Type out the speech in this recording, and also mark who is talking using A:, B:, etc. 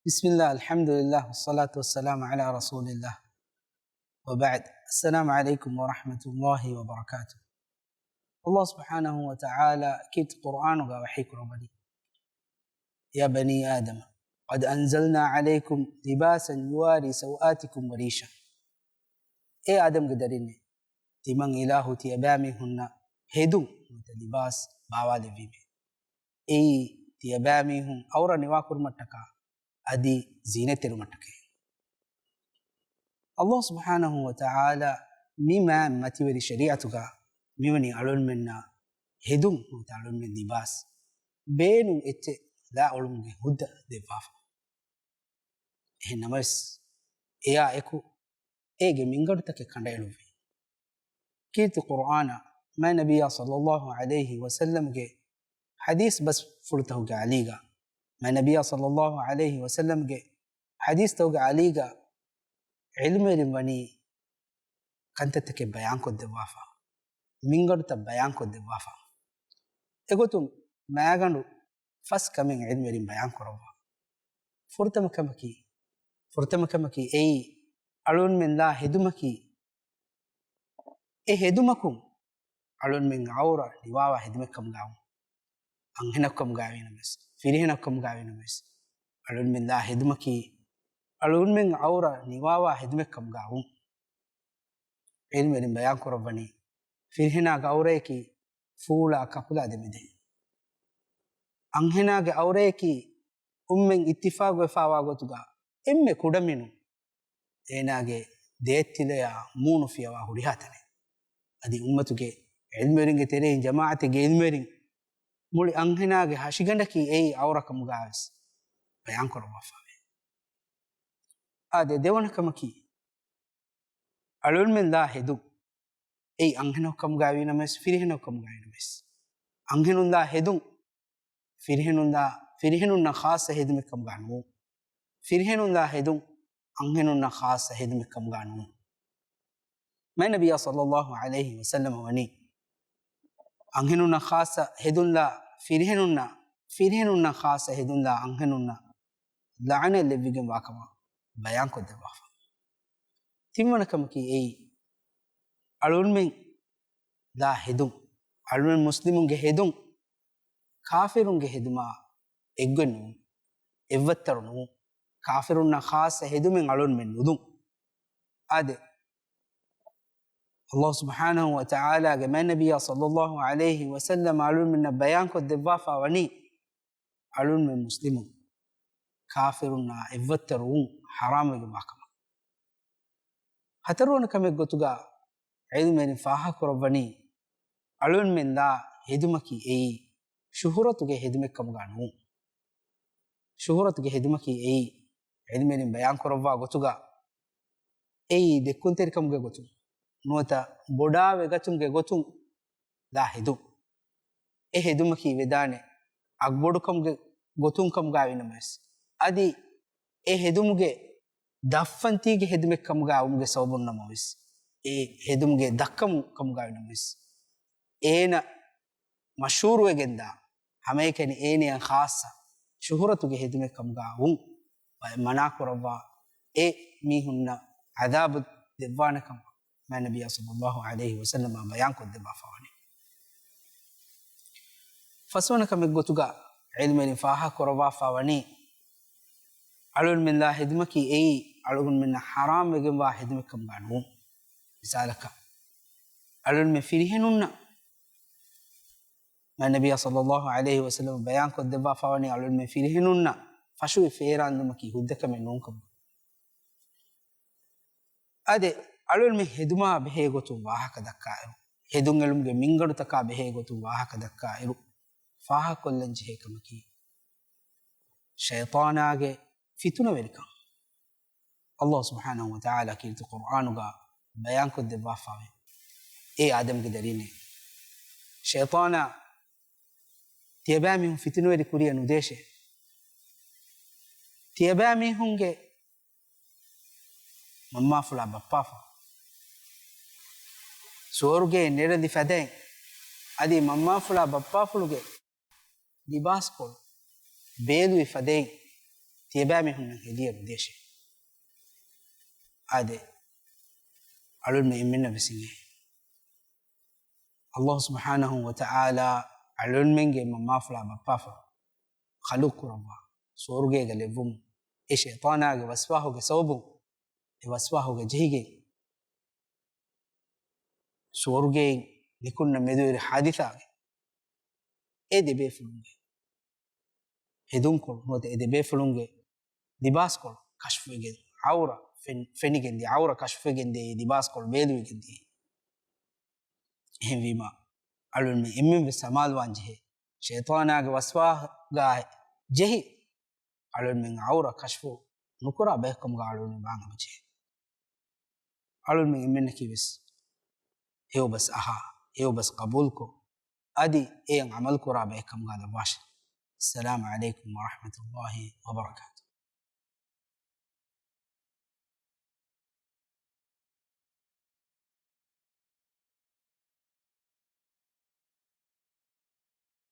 A: بسم الله الحمد لله والصلاة والسلام على رسول الله وبعد السلام عليكم ورحمة الله وبركاته. الله سبحانه وتعالى كيت قرآن وحيك ربني يا بني آدم قد أنزلنا عليكم لباسا يواري سوآتكم وريشا. إيه آدم قدريني تمن إله تيبامي هن هدو لباس باوالي فيمي إيه تيبامي هن أورا نواكر متكا أدي زينة المتكي. الله سبحانه وتعالى مما متوري شريعتك ممني علون منا هدوم وتعلون من لباس بينو إت لا علون من هدى دفاف إنما إيا إكو إيجي من قرتك كنديلو في كيت القرآن ما نبي صلى الله عليه وسلم جي حديث بس فرته عليقا ما نبي صلى الله عليه وسلم جي حديث توقع عليقا علم رماني كنت تك بيان كود دفافا من قرت بيان كود دفافا إقولتم ما يعنو فس كمين علم رم بيان كروا فرتم كمكي أي علون من لا هدومكي إيه هدومكم علون من عورة لواوا هدومكم جاو أنهنكم جاوين بس فيرهنكم جاوين بس علون من لا هدومكي علون من عورة لواوا هدومكم جاو علم رم بيان كربني فيرهنا عوريكي فولا كفلا دمده أنهنا عوريكي ummen ittifaqo efawa gotuga emme kudaminu enage deettileya munu fiyawa hurihatane adi ummatuge ilmeringe tere jamaate ge ilmerin muli anhenage hashigandaki ei awrakam gaas bayan korwa fawe ade dewankamaki alul men la hedu ei anhenokam gaawina mes firihenokam gaawina mes anhenun la hedun firihenun na khasa hedumekam gaanu firihenun la hedun anhenun na khasa hedumekam gaanu ما نبي صلى الله عليه وسلم وني أنهننا خاصة هدونا فيرهننا خاصة هدونا أنهننا لعنة اللي بيجي باكما بيان كده بافا تيمنا كم كي أي علوم لا هدوم علوم مسلمون جهدوم كافرون جهدما إجنو إفترنو كافرون خاصة هدوم علوم من ندوم هذا الله سبحانه وتعالى كما النبي صلى الله عليه وسلم علون من بيان كالدفافة وني علون من مسلمون كافرون إفترون حرام يجمعكم هترون كم يقولوا علم من فاها كربني علون من لا هدمكي أي شهرتك هدمكم غانو شهرتك هدمكي أي علم من بيان كربوا قلتوا أي دكون تركم قلتوا نوتا بودا وغتم گگوتم لا هدو اي هدومكي ودانه اگبودكم گوتومكم گاوينمس ادي اي هدومگه دفنتيگه هدمكم گاومگه سوبنموس اي هدومگه دكم كم گاوينمس اينا مشهور وگندا هميكني ايني خاصه شهرتگه هدمكم گاوم مناكروا اي ميهن عذاب دبانكم ما النبي صلى الله عليه وسلم بيان كود بافاني فسونا كم يقولوا علم نفاها كروا فاوني علون من لا هدمكي اي علون من حرام يجم واحد مكم غانو مثالك علون من فيهنن ما النبي صلى الله عليه وسلم بيان كود بافاني علون من فيهنن فشو فيران دمكي هدك منونكم ادي alul me heduma behe gotu wahaka dakkairu hedun elumge mingaru taka behe gotu wahaka dakkairu faha kollen jehe kamaki shaytanage fituna welika Allah subhanahu wa ta'ala kirtu qur'anuga bayan kodde bafawe e adam ge darine shaytana tiyabami fituna weli kuriya nudeshe tiyabami hunge mamma fula bappa fa ಸೋರುಗೆ ನೆರದಿ ಫದೆ ಅದಿ ಮಮ್ಮ ಫುಲ ಬಪ್ಪ ಫುಲುಗೆ ದಿಬಾಸ್ ಕೊಳು ಬೇಲು ಫದೆ تيبامي هن هدية بديشة عادي علون ما يمنا بسنجه الله سبحانه وتعالى علون من جي ما فلا ببافا خلوك ربا سورجي جلبهم الشيطان جا وسواه جسوبه وسواه جهيجي سورجي لكنا مدور حادثة إدي بيفلونجي هدوم كل هو إدي بيفلونجي لباس كل كشف جد عورة فين دي عورة كشف جدي لباس كل بيدو جدي هم فيما على المهم بالسمال وانجه شيطان أجا وسواه جا جهي على المهم عورة كشفه نكرا بيكم قالوا نبعنا بجه على المهم منك بس هيو بس هيو بس قبولكم أدي إيه عملكم رابعكم قال باش السلام عليكم ورحمة الله وبركاته.